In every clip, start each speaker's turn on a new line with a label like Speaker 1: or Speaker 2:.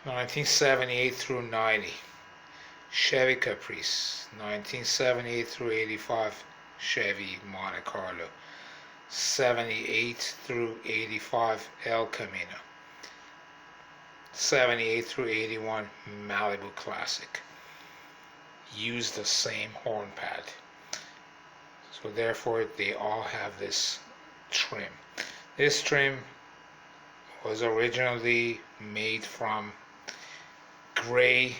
Speaker 1: 1978 through 90, Chevy Caprice. 1978 through 85, Chevy Monte Carlo. 78 through 85, El Camino. 78 through 81, Malibu Classic. Use the same horn pad. So therefore they all have this trim. This trim was originally made from gray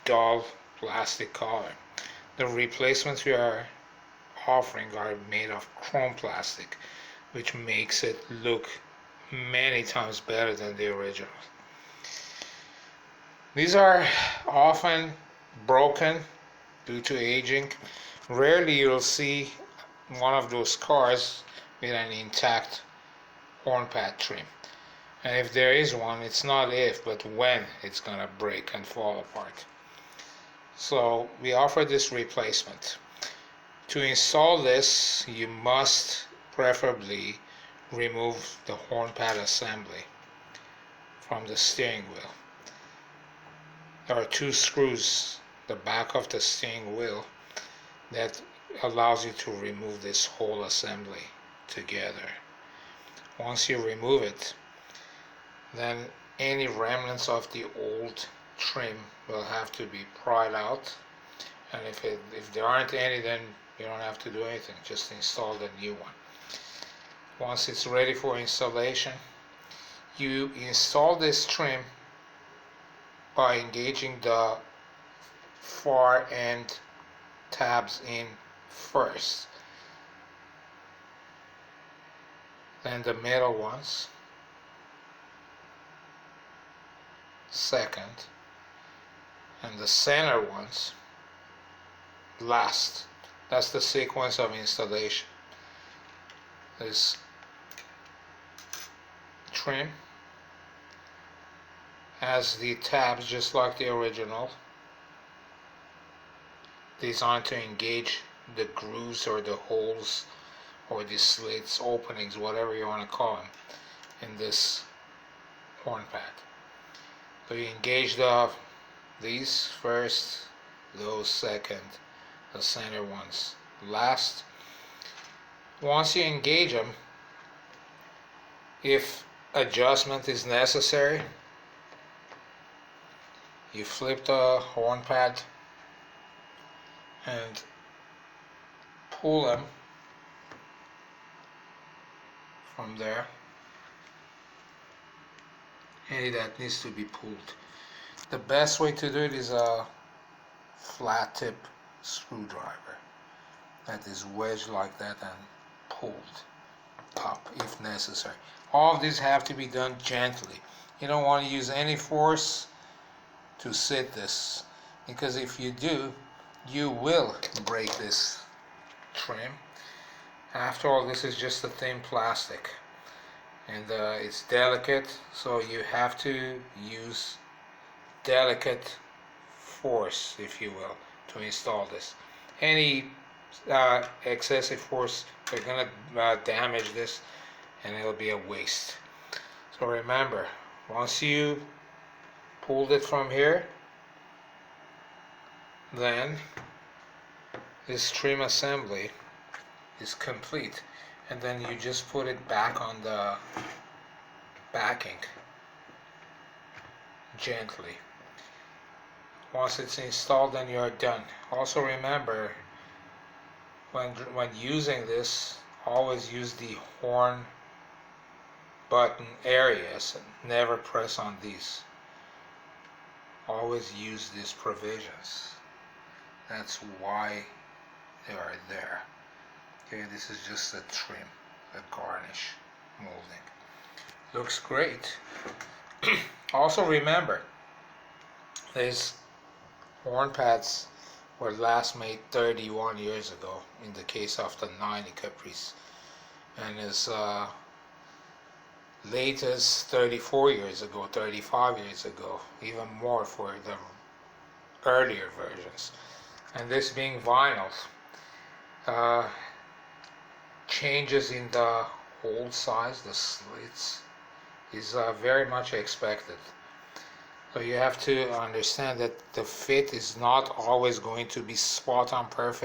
Speaker 1: dull plastic color. The replacements we are offering are made of chrome plastic, which makes it look many times better than the original. These are often broken due to aging. Rarely you'll see one of those cars with an intact horn pad trim. And if there is one, it's not if, but when it's gonna break and fall apart. So we offer this replacement. To install this, you must preferably remove the horn pad assembly from the steering wheel. There are two screws, the back of the steering wheel, that allows you to remove this whole assembly together. Once you remove it, then any remnants of the old trim will have to be pried out, and if there aren't any, then you don't have to do anything, just install the new one. Once it's ready for installation, you install this trim by engaging the far end tabs in first, then the middle ones second, and the center ones last. That's the sequence of installation. This trim has the tabs just like the original, designed to engage the grooves or the holes or the slits, openings, whatever you want to call them, in this horn pad. So you engage these first, those second, the center ones last. Once you engage them, if adjustment is necessary, you flip the horn pad and pull them from there. Any that needs to be pulled. The best way to do it is a flat tip screwdriver that is wedged like that and pulled up if necessary. All of these have to be done gently. You don't want to use any force to sit this, because if you do, you will break this trim. After all, this is just a thin plastic, and it's delicate, so you have to use delicate force, if you will, to install this. Any excessive force, they're going to damage this, and it'll be a waste. So remember, once you pulled it from here, then this trim assembly is complete, and then you just put it back on the backing gently. Once it's installed, then you're done. Also remember, when using this, always use the horn button areas, never press on these. Always use these provisions. That's why they are there. Okay, this is just a trim, a garnish molding. Looks great. Also remember, these horn pads were last made 31 years ago in the case of the 90 Caprice, and as late as 34 years ago, 35 years ago, even more for the earlier versions. And this being vinyl, changes in the hole size, the slits, is very much expected. But you have to understand that the fit is not always going to be spot on perfect.